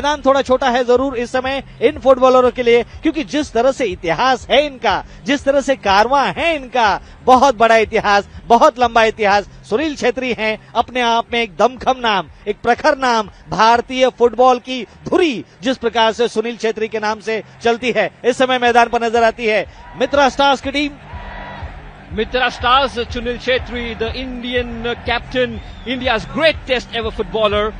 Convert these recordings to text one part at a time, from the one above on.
मैदान थोड़ा छोटा है जरूर इस समय इन फुटबॉलरों के लिए, क्योंकि जिस तरह से इतिहास है इनका, जिस तरह से कारवां है इनका, बहुत बड़ा इतिहास, बहुत लंबा इतिहास। सुनील छेत्री हैं अपने आप में एक दमखम नाम, एक प्रखर नाम, भारतीय फुटबॉल की धुरी जिस प्रकार से सुनील छेत्री के नाम से चलती है, इस समय मैदान पर नजर आती है मित्रा स्टार्स की team. Mitra Stars, Sunil Chhetri, the Indian captain, India's greatest ever footballer,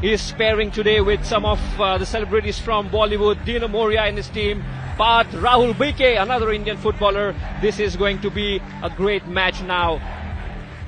is pairing today with some of the celebrities from Bollywood. Dino Moria in his team, Path, Rahul BK, another Indian footballer. This is going to be a great match now.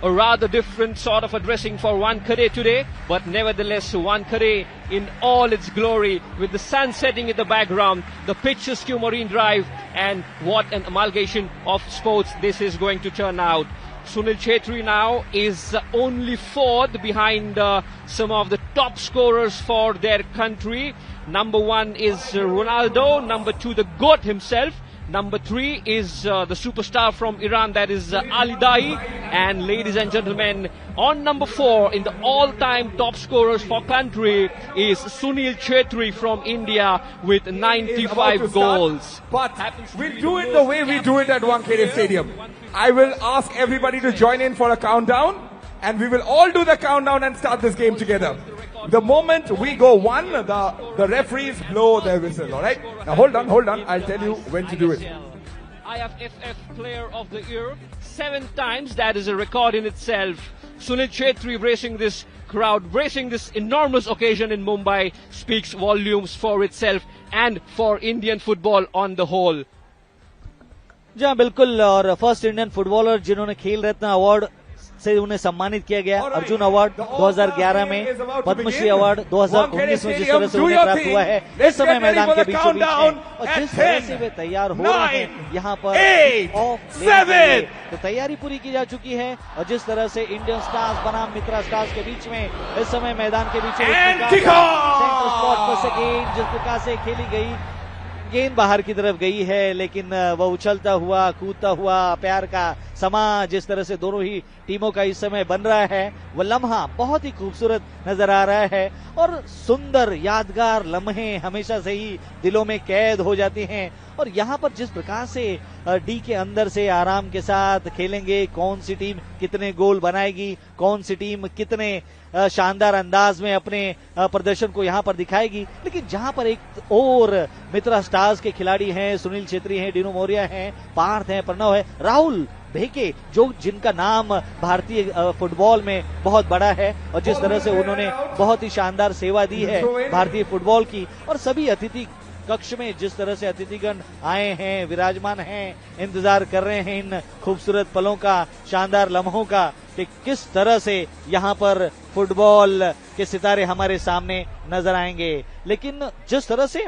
A rather different sort of a dressing for Wankhede today, but nevertheless Wankhede in all its glory, with the sun setting in the background, the picturesque Marine Drive, and what an amalgamation of sports this is going to turn out. Sunil Chhetri now is only fourth behind some of the top scorers for their country. Number 1 is Ronaldo, number 2 the GOAT himself, number 3 is the superstar from Iran, that is Ali Daei, and ladies and gentlemen, on number 4 in the all-time top scorers for country is Sunil Chhetri from India with 95 goals. But we'll do it the way we do it at Wankhede Stadium. I will ask everybody to join in for a countdown, and we will all do the countdown and start this game together. The moment we go 1, the referees blow their whistle, all right? Now hold on, I'll tell you when to do it. IFFF Player of the Year 7 times, that is a record in itself. Sunil Chhetri bracing this crowd, bracing this enormous occasion in Mumbai, speaks volumes for itself and for Indian football on the whole. जी बिल्कुल, और first Indian footballer जिन्होंने खेल रत्न award से उन्हें सम्मानित किया गया, Arjun award 2011 में, पद्मश्री अवार्ड 2019 में जिस तरह से उन्हें प्राप्त हुआ है, इस समय मैदान के बीचों बीच है और जिस तरह से वे तैयार हो रहे हैं यहाँ पर ऑफ लेने, तो तैयारी पूरी की जा चुकी है। और जिस तरह से इंडियन स्टार्स बनाम मित्रा स्टार्स के बीच में इस समय मैदान के बीचों सेंटर स्पॉट पर से गेंद जिस प्रकार से खेली गई, गेंद बाहर की तरफ गई है, लेकिन वह उछलता हुआ कूदता हुआ प्यार का समा जिस तरह से दोनों ही टीमों का इस समय बन रहा है, वह लम्हा बहुत ही खूबसूरत नजर आ रहा है और सुंदर यादगार लम्हे हमेशा से ही दिलों में कैद हो जाते हैं। और यहाँ पर जिस प्रकार से डी के अंदर से आराम के साथ खेलेंगे, कौन सी टीम कितने गोल बनाएगी, कौन सी टीम कितने शानदार अंदाज में अपने प्रदर्शन को यहाँ पर दिखाएगी, लेकिन जहाँ पर एक और मित्रा स्टार्स के खिलाड़ी हैं, सुनील छेत्री हैं, डिनो मोरिया हैं, पार्थ हैं, प्रणव है, राहुल भेके, जो जिनका नाम भारतीय फुटबॉल में बहुत बड़ा है और जिस तरह से उन्होंने बहुत ही शानदार सेवा दी है भारतीय फुटबॉल की, और सभी अतिथि कक्ष में जिस तरह से अतिथिगण आए हैं, विराजमान हैं, इंतजार कर रहे हैं इन खूबसूरत पलों का, शानदार लम्हों का, कि किस तरह से यहाँ पर फुटबॉल के सितारे हमारे सामने नजर आएंगे। लेकिन जिस तरह से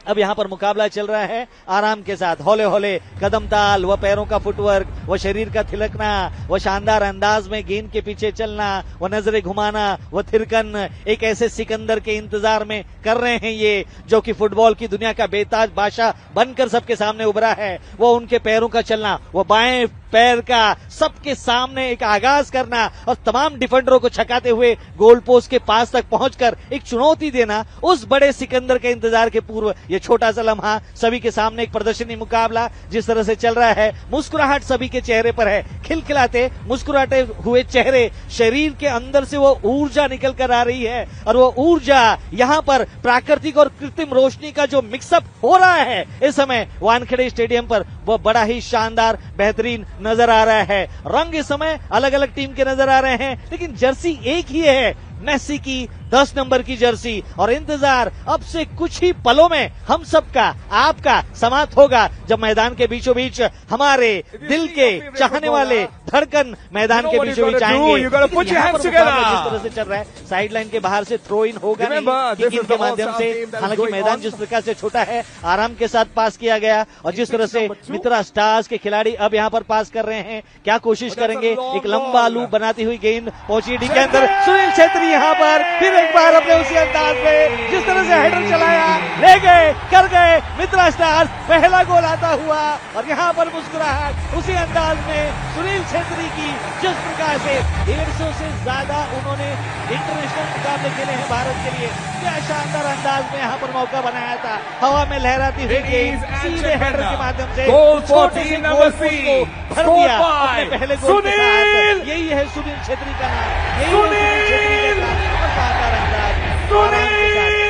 अब यहाँ पर मुकाबला चल रहा है आराम के साथ, हौले हौले कदम ताल, वह पैरों का फुटवर्क, वह शरीर का थिलकना, वह शानदार अंदाज में गेंद के पीछे चलना, वह नजरें घुमाना, वह थिरकन, एक ऐसे सिकंदर के इंतजार में कर रहे हैं ये, जो कि फुटबॉल की दुनिया का बेताज बादशाह बनकर सबके सामने उभरा है। वह उनके पैरों का चलना, वह बाएं पैर का सबके सामने एक आगाज करना और तमाम डिफेंडरों को छकाते हुए गोल पोस्ट के पास तक पहुंचकर एक चुनौती देना, उस बड़े सिकंदर के इंतजार के पूर्व ये छोटा सा लम्हा, सभी के सामने एक प्रदर्शनी मुकाबला जिस तरह से चल रहा है, मुस्कुराहट सभी के चेहरे पर है, खिलखिलाते मुस्कुराते हुए चेहरे, शरीर के अंदर से वो ऊर्जा निकल कर आ रही है और वो ऊर्जा यहाँ पर प्राकृतिक और कृत्रिम रोशनी का जो मिक्सअप हो रहा है इस समय वानखेड़े स्टेडियम पर, वो बड़ा ही शानदार बेहतरीन नजर आ रहा है। रंग इस समय अलग अलग टीम के नजर आ रहे हैं, लेकिन जर्सी एक ही है, मेसी की 10 नंबर की जर्सी, और इंतजार अब से कुछ ही पलों में हम सबका, आपका समाप्त होगा जब मैदान के बीचों बीच हमारे दिल के चाहने वाले धड़कन मैदान के बीचों बीच आएंगे। जिस तरह से चल रहा है, साइड लाइन के बाहर से थ्रो इन होगा नहीं के माध्यम से, हालांकि मैदान जिस प्रकार से छोटा है, आराम के साथ पास किया गया, और जिस तरह से मित्रा स्टार्स के खिलाड़ी अब यहाँ पर पास कर रहे हैं, क्या कोशिश करेंगे, एक लंबा लूप बनाती हुई गेंद पहुंची डी के अंदर, सुनील छेत्री यहाँ पर फिर एक बार अपने उसी अंदाज में जिस तरह से हेडर चलाया, ले गए, कर गए मित्रा स्टार्स, पहला गोल आता हुआ। और यहाँ पर मुस्कुराहट उसी अंदाज में सुनील छेत्री की, जिस प्रकार से 150 से ज्यादा उन्होंने इंटरनेशनल मुकाबले खेले हैं भारत के लिए। क्या शानदार अंदाज में यहाँ पर मौका बनाया था, हवा में लहराती हुई गेंद सीधे हेडर के माध्यम से छोटे से गोल पोस्ट को भर दिया अपने पहले गोल के साथ। यही है सुनील छेत्री का नाम, यही है सुनील छेत्री का नाम। और शानदार अंदाज में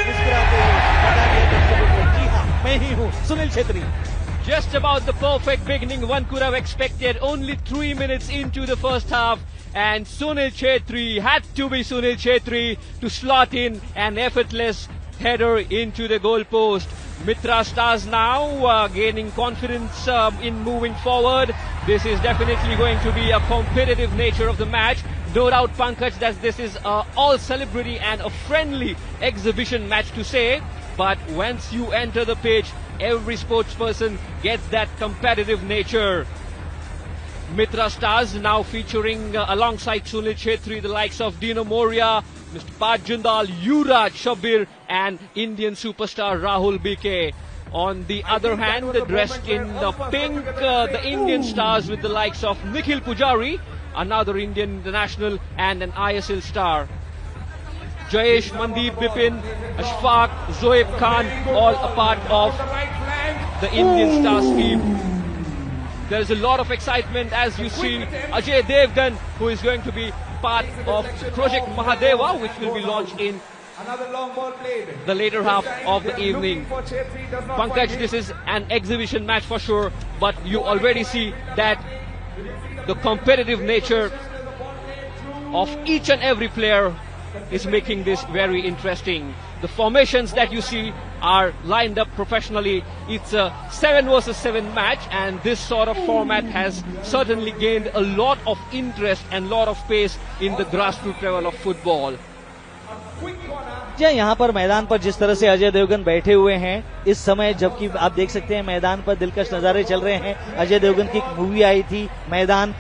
मुस्कुराते हुए बता दिया दर्शकों को, जी हाँ मैं ही हूँ Sunil Chhetri. Just about the perfect beginning one could have expected. Only 3 minutes into the first half, and Sunil Chhetri had to be Sunil Chhetri to slot in an effortless header into the goal post. Mitra Stars now gaining confidence in moving forward. This is definitely going to be a competitive nature of the match. No doubt, Pankaj, that this is all celebrity and a friendly exhibition match to say. But once you enter the pitch, every sportsperson gets that competitive nature. Mitra Stars now featuring alongside Sunil Chhetri the likes of Dino Moria, Mr. Pat Jindal, Yuvraj Shabir and Indian superstar Rahul BK. On the other hand, dressed in the pink, the Indian stars with the likes of Nikhil Pujari, another Indian international and an ISL star. Jayesh, Mandeep, Bipin, Ashfaq, Zoeb Khan, all a part of the Indian Stars team. There is a lot of excitement as you see Ajay Devgan, who is going to be part of Project Mahadeva, which will be launched in the later half of the evening. Pankaj, this is an exhibition match for sure, but you already see that the competitive nature of each and every player is making this very interesting. The formations that you see are lined up professionally. It's a 7 versus 7 match, and this sort of format has certainly gained a lot of interest and lot of pace in the grassroots level of football. जी यहाँ पर मैदान पर जिस तरह से अजय देवगन बैठे हुए हैं इस समय, जबकि आप देख सकते हैं मैदान पर दिलकश नजारे चल रहे हैं। अजय देवगन की एक मूवी आई थी मैदान,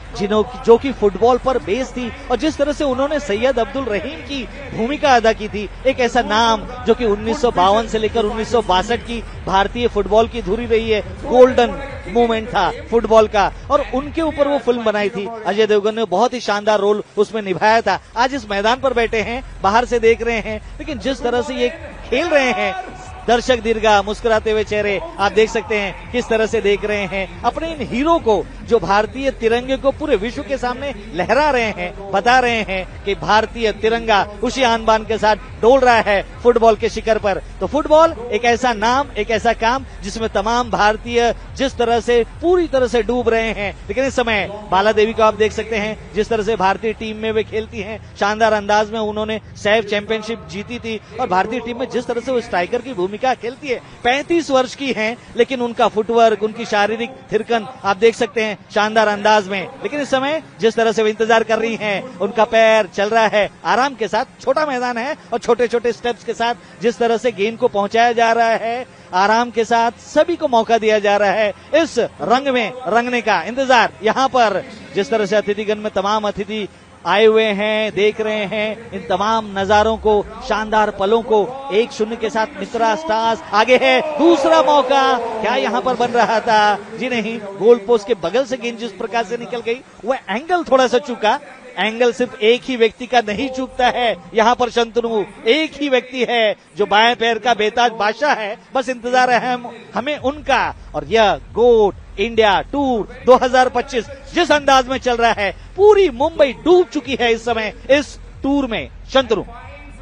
जो कि फुटबॉल पर बेस्ड थी, और जिस तरह से उन्होंने सैयद अब्दुल रहीम की भूमिका अदा की थी, एक ऐसा नाम जो कि 1952 से लेकर 1962 की भारतीय फुटबॉल की धुरी रही है, गोल्डन मूवमेंट था फुटबॉल का, और उनके ऊपर वो फिल्म बनाई थी। अजय देवगन ने बहुत ही शानदार रोल उसमें निभाया था। आज इस मैदान पर बैठे हैं, बाहर से देख रहे हैं, लेकिन जिस तरह से ये खेल रहे हैं, दर्शक दीर्घा मुस्कुराते हुए चेहरे आप देख सकते हैं, किस तरह से देख रहे हैं अपने इन हीरो को, जो भारतीय तिरंगे को पूरे विश्व के सामने लहरा रहे हैं, बता रहे हैं कि भारतीय तिरंगा उसी आन बान के साथ डोल रहा है फुटबॉल के शिखर पर। तो फुटबॉल एक ऐसा नाम, एक ऐसा काम जिसमें तमाम भारतीय जिस तरह से पूरी तरह से डूब रहे हैं। लेकिन इस समय बाला देवी को आप देख सकते हैं, जिस तरह से भारतीय टीम में वे खेलती हैं, शानदार अंदाज में उन्होंने सैफ चैंपियनशिप जीती थी, और भारतीय टीम में जिस तरह से वो स्ट्राइकर की भूमिका खेलती है, 35 वर्ष की हैं, लेकिन उनका फुटवर्क, उनकी शारीरिक थिरकन आप देख सकते हैं शानदार अंदाज में। लेकिन इस समय जिस तरह से वो इंतजार कर रही हैं, उनका पैर चल रहा है आराम के साथ, छोटा मैदान है और छोटे छोटे स्टेप्स के साथ जिस तरह से गेंद को पहुंचाया जा रहा है, आराम के साथ सभी को मौका दिया जा रहा है इस रंग में रंगने का। इंतजार यहाँ पर जिस तरह से अतिथिगण में तमाम अतिथि आए हुए हैं, देख रहे हैं इन तमाम नजारों को, शानदार पलों को। 1-0 के साथ मित्रा स्टार्स आगे है। दूसरा मौका क्या यहाँ पर बन रहा था? जी नहीं, गोल पोस्ट के बगल से गेंद जिस प्रकार से निकल गई, वह एंगल थोड़ा सा चूका। एंगल सिर्फ एक ही व्यक्ति का नहीं चूकता है, यहाँ पर शंतनु एक ही व्यक्ति है जो बाएं पैर का बेताज बादशाह है। बस इंतजार है हमें उनका। और यह गोट इंडिया टूर 2025 जिस अंदाज में चल रहा है, पूरी मुंबई डूब चुकी है इस समय इस टूर में। Shantanu,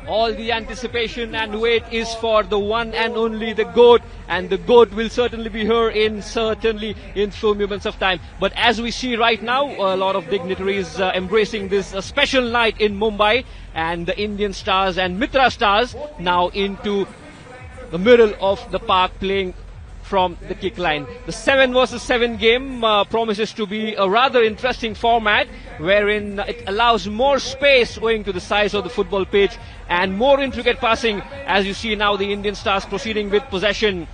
all the anticipation and wait is for the one and only the GOAT, and the GOAT will certainly be here in few moments of time. But as we see right now, a lot of dignitaries embracing this special night in Mumbai, and the Indian Stars and Mitra Stars now into the middle of the park playing from the kick line. The 7 versus 7 game promises to be a rather interesting format, wherein it allows more space owing to the size of the football pitch and more intricate passing, as you see now the Indian Stars proceeding with possession.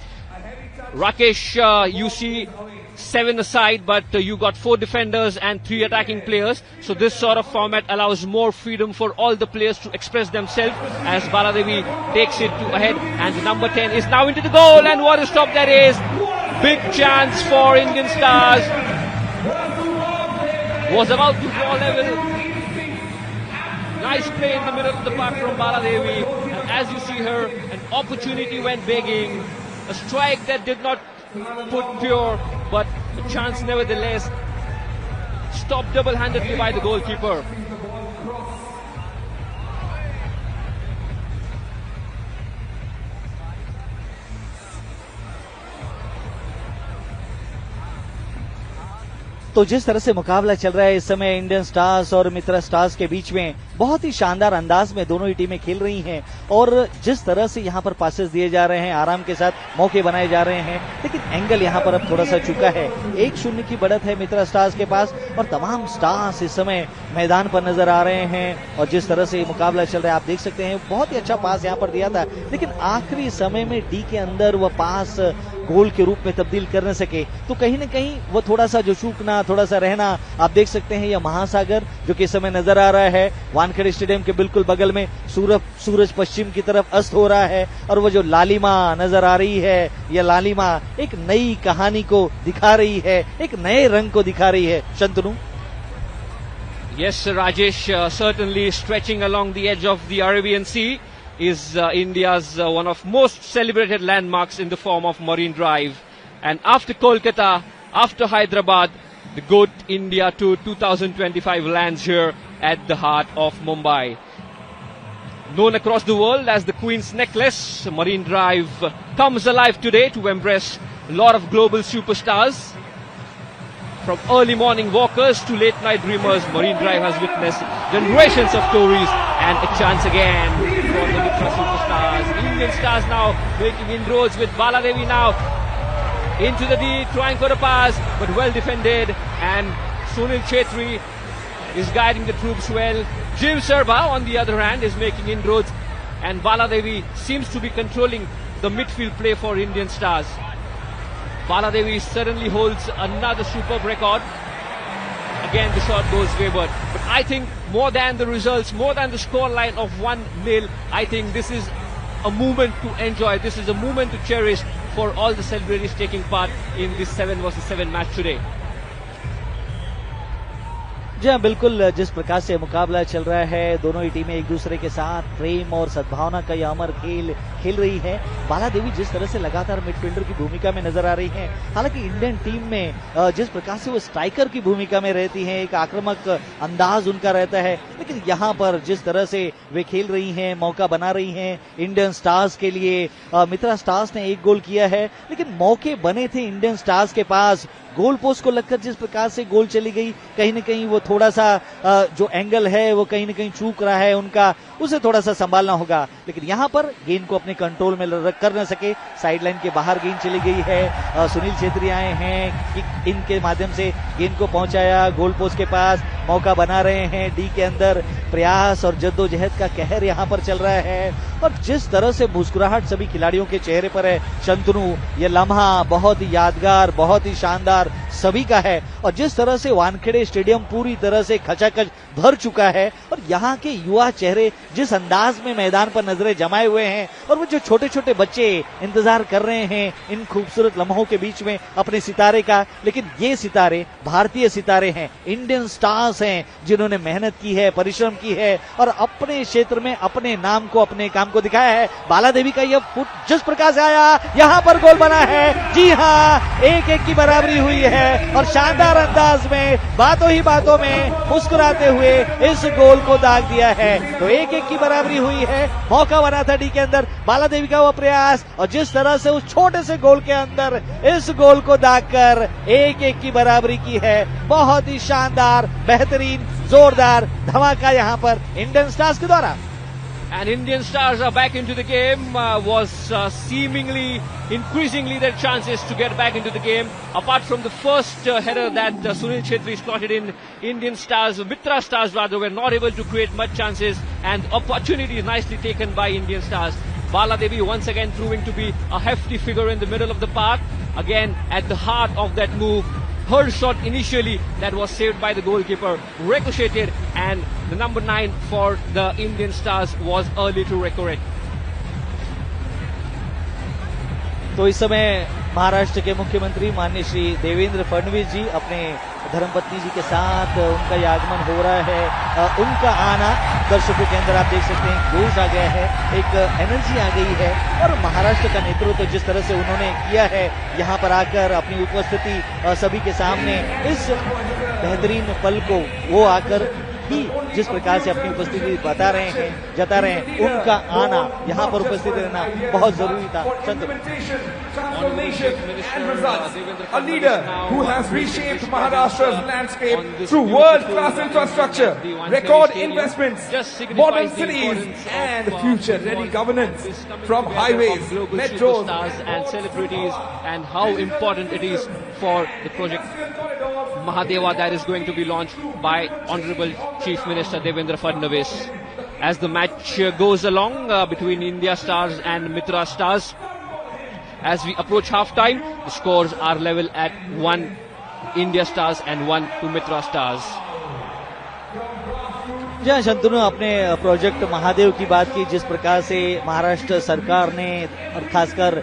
Rakesh, you see 7 aside, but you got 4 defenders and 3 attacking players. So this sort of format allows more freedom for all the players to express themselves as Baladevi takes it to ahead. And the number 10 is now into the goal, and what a stop that is. Big chance for Indian Stars. Was about to draw level. Nice play in the middle of the park from Baladevi. And as you see her, an opportunity went begging. A strike that did not put pure, but a chance nevertheless. Stopped double-handedly by the goalkeeper. तो जिस तरह से मुकाबला चल रहा है इस समय इंडियन स्टार्स और मित्रा स्टार्स के बीच में, बहुत ही शानदार अंदाज में दोनों ही टीमें खेल रही हैं और जिस तरह से यहां पर पासेस दिए जा रहे हैं, आराम के साथ मौके बनाए जा रहे हैं, लेकिन एंगल यहां पर अब थोड़ा सा चुका है। 1-0 की बढ़त है मित्रा स्टार्स के पास और तमाम स्टार्स इस समय मैदान पर नजर आ रहे हैं और जिस तरह से ये मुकाबला चल रहा है आप देख सकते हैं, बहुत ही अच्छा पास यहां पर दिया था, लेकिन आखिरी समय में डी के अंदर वह पास गोल के रूप में तब्दील कर न सके, तो कहीं न कहीं वो थोड़ा सा जो चूकना, थोड़ा सा रहना, आप देख सकते हैं यह महासागर जो कि इस समय नजर आ रहा है वानखेड़े स्टेडियम के बिल्कुल बगल में, सूरज पश्चिम की तरफ अस्त हो रहा है और वो जो लालिमा नजर आ रही है, यह लालिमा एक नई कहानी को दिखा रही है, एक नए रंग को दिखा रही है। Shantanu. Yes, Rajesh, certainly stretching along the edge of the Arabian Sea is India's one of most celebrated landmarks in the form of Marine Drive. And after Kolkata, after Hyderabad, the GOAT India Tour 2025 lands here at the heart of Mumbai. Known across the world as the Queen's Necklace, Marine Drive comes alive today to embrace a lot of global superstars. From early morning walkers to late night dreamers, Marine Drive has witnessed generations of stories, and a chance again for the Mitra superstars. Indian Stars now making inroads with Baladevi now into the D, trying for a pass, but well defended, and Sunil Chetri is guiding the troops well. Jiv Sarba, on the other hand, is making inroads, and Baladevi seems to be controlling the midfield play for Indian Stars. Baladevi certainly holds another superb record. Again, the shot goes wayward. But I think more than the results, more than the scoreline of 1-0, I think this is a moment to enjoy. This is a moment to cherish for all the celebrities taking part in this 7 versus 7 match today. जी हाँ, बिल्कुल जिस प्रकार से मुकाबला चल रहा है, दोनों ही टीमें एक दूसरे के साथ प्रेम और सद्भावना का यह अमर खेल रही है। बालादेवी जिस तरह से लगातार मिडफील्डर की भूमिका में नजर आ रही हैं, हालांकि इंडियन टीम में जिस प्रकार से वो स्ट्राइकर की भूमिका में रहती हैं, एक आक्रामक अंदाज उनका रहता है, लेकिन यहाँ पर जिस तरह से वे खेल रही हैं, मौका बना रही हैं इंडियन स्टार्स के लिए। मित्रा स्टार्स ने 1 गोल किया है, लेकिन मौके बने थे इंडियन स्टार्स के पास। गोल पोस्ट को लगकर जिस प्रकार से गोल चली गई, कहीं न कहीं वो थोड़ा सा जो एंगल है वो कहीं न कहीं चूक रहा है उनका, उसे थोड़ा सा संभालना होगा। लेकिन यहाँ पर गेंद को अपने कंट्रोल में कर न सके, साइडलाइन के बाहर गेंद चली गई है। सुनील छेत्री आए हैं, किक इनके माध्यम से गेंद को पहुंचाया गोल पोस्ट के पास, मौका बना रहे हैं डी के अंदर। प्रयास और जद्दोजहद का कहर यहाँ पर चल रहा है और जिस तरह से मुस्कुराहट सभी खिलाड़ियों के चेहरे पर है शंतनु, यह लम्हा बहुत ही यादगार, बहुत ही शानदार सभी का है। और जिस तरह से वानखेड़े स्टेडियम पूरी तरह से खचाखच भर चुका है और यहाँ के युवा चेहरे जिस अंदाज में मैदान पर नजरें जमाए हुए हैं और वो जो छोटे छोटे बच्चे इंतजार कर रहे हैं इन खूबसूरत लम्हों के बीच में अपने सितारे का, लेकिन ये सितारे भारतीय सितारे हैं, इंडियन स्टार्स हैं जिन्होंने मेहनत की है, परिश्रम की है और अपने क्षेत्र में अपने नाम को, अपने काम को दिखाया है। बालादेवी का यह फुट जिस प्रकार से आया, यहाँ पर गोल बना है। जी हाँ, 1-1 की बराबरी हुई है और शानदार अंदाज में बातों ही बातों में मुस्कुराते हुए इस गोल को दाग दिया है। तो 1-1 की बराबरी हुई है, मौका बना था डी के अंदर, बालादेवी का वो प्रयास और जिस तरह से उस छोटे से गोल के अंदर इस गोल को दागकर 1-1 की बराबरी की है। बहुत ही शानदार, बेहतरीन, जोरदार धमाका यहाँ पर इंडियन स्टार्स के द्वारा। And Indian Stars are back into the game, was seemingly increasingly their chances to get back into the game. Apart from the first header that Sunil Chetri slotted in, Indian Stars, Mitra Stars rather, were not able to create much chances and opportunities nicely taken by Indian Stars. Bala Devi once again proving to be a hefty figure in the middle of the park. Again, at the heart of that move, her shot initially that was saved by the goalkeeper ricocheted, and the number 9 for the Indian Stars was early to recover it. तो इस समय महाराष्ट्र के मुख्यमंत्री माननीय श्री देवेंद्र फडणवीस जी अपने धर्मपत्नी जी के साथ उनका ये आगमन हो रहा है। उनका आना दर्शकों के अंदर आप देख सकते हैं जोश आ गया है, एक एनर्जी आ गई है और महाराष्ट्र का नेतृत्व जिस तरह से उन्होंने किया है यहाँ पर आकर अपनी उपस्थिति सभी के सामने इस बेहतरीन पल को वो आकर ही जिस प्रकार से अपनी उपस्थिति जता रहे हैं उनका आना यहाँ पर उपस्थित रहना बहुत जरूरी था। A leader who has reshaped Maharashtra's landscape through world-class infrastructure, record investments, modern cities, and future-ready governance from highways, metros, and celebrities, and how important it is for the project Mahadeva that is going to be launched by Honorable Chief Minister Devendra Fadnavis. As the match goes along between India Stars and Mitra Stars, as we approach half-time, the scores are level at 1 India Stars and 1 to Mitra Stars. जहाँ शंतनु अपने project Mahadev की बात की, जिस प्रकार से महाराष्ट्र सरकार ने और खासकर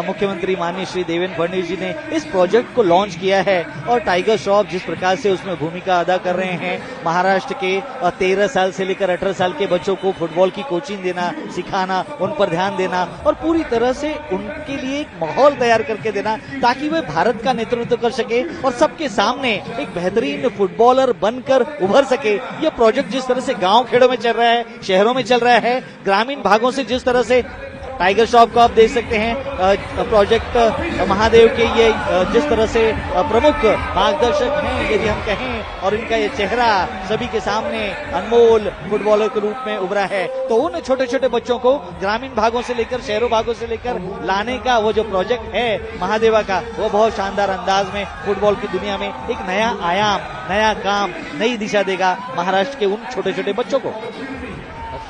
मुख्यमंत्री माननीय श्री देवेंद्र फडणवीस जी ने इस प्रोजेक्ट को लॉन्च किया है और टाइगर श्रॉफ जिस प्रकार से उसमें भूमिका अदा कर रहे हैं, महाराष्ट्र के 13 साल से लेकर 18 साल के बच्चों को फुटबॉल की कोचिंग देना, सिखाना, उन पर ध्यान देना और पूरी तरह से उनके लिए एक माहौल तैयार करके देना ताकि वे भारत का नेतृत्व कर सके और सबके सामने एक बेहतरीन फुटबॉलर बनकर उभर सके। यह प्रोजेक्ट जिस तरह से गांव खेड़ों में चल रहा है, शहरों में चल रहा है, ग्रामीण भागों से जिस तरह से टाइगर श्रॉफ को आप देख सकते हैं, प्रोजेक्ट महादेव के ये जिस तरह से प्रमुख मार्गदर्शक हैं यदि हम कहें और इनका ये चेहरा सभी के सामने अनमोल फुटबॉलर के रूप में उभरा है, तो उन छोटे छोटे बच्चों को ग्रामीण भागों से लेकर शहरों भागों से लेकर लाने का वो जो प्रोजेक्ट है महादेवा का, वो बहुत शानदार अंदाज में फुटबॉल की दुनिया में एक नया आयाम, नया काम, नई दिशा देगा महाराष्ट्र के उन छोटे छोटे बच्चों को।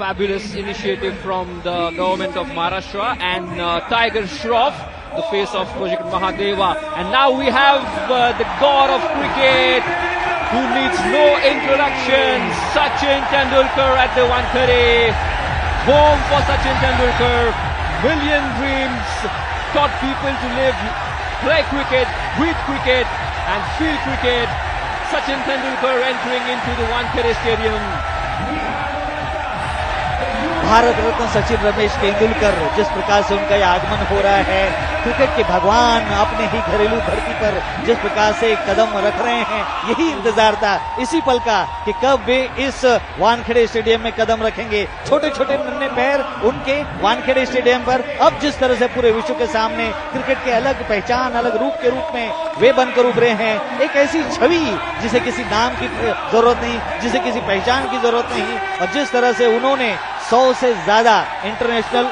Fabulous initiative from the government of Maharashtra and Tiger Shroff, the face of Project Mahadeva. And now we have the god of cricket who needs no introduction, Sachin Tendulkar at the Wankhede. Home for Sachin Tendulkar. Million dreams taught people to live, play cricket, breathe cricket and feel cricket. Sachin Tendulkar entering into the Wankhede Stadium. Bharat Ratna Sachin Ramesh Tendulkar, जिस प्रकार से उनका आगमन हो रहा है, cricket के भगवान अपने ही घरेलू धरती पर जिस प्रकार से कदम रख रहे हैं, यही इंतजार था इसी पल का कि कब वे इस वानखेड़े स्टेडियम में कदम रखेंगे। छोटे छोटे नन्हे पैर उनके वानखेड़े स्टेडियम पर अब जिस तरह से पूरे विश्व के सामने क्रिकेट के अलग पहचान, अलग रूप के रूप में वे बनकर उभरे हैं, एक ऐसी छवि जिसे किसी नाम की जरूरत नहीं, जिसे किसी पहचान की जरूरत नहीं, और जिस तरह से उन्होंने 100 से ज्यादा इंटरनेशनल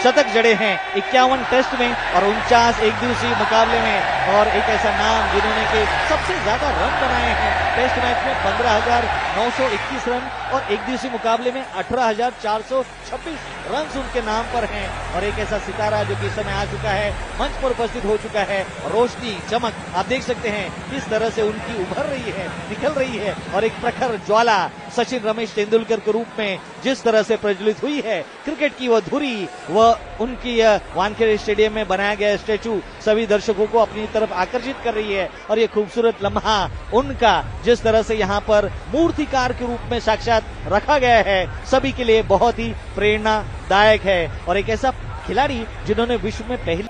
शतक जड़े हैं 51 टेस्ट में और 49 एक दिवसीय मुकाबले में, और एक ऐसा नाम जिन्होंने के सबसे ज्यादा रन बनाए हैं टेस्ट मैच में 15,921 रन और एक दिवसीय मुकाबले में 18,426 रन उनके नाम पर हैं, और एक ऐसा सितारा जो कि इस समय आ चुका है, मंच पर उपस्थित हो चुका है। रोशनी, चमक आप देख सकते हैं किस तरह से उनकी उभर रही है, निकल रही है, और एक प्रखर ज्वाला सचिन रमेश तेंदुलकर के रूप में जिस तरह से प्रज्वलित हुई है। क्रिकेट की वह धुरी, वह उनकी वानखेड़े स्टेडियम में बनाया गया स्टैचू सभी दर्शकों को अपनी तरफ आकर्षित कर रही है, और ये खूबसूरत लम्हा उनका जिस तरह से यहाँ पर मूर्तिकार के रूप में साक्षात रखा गया है, सभी के लिए बहुत ही प्रेरणादायक है, और एक ऐसा खिलाड़ी जिन्होंने विश्व में पहली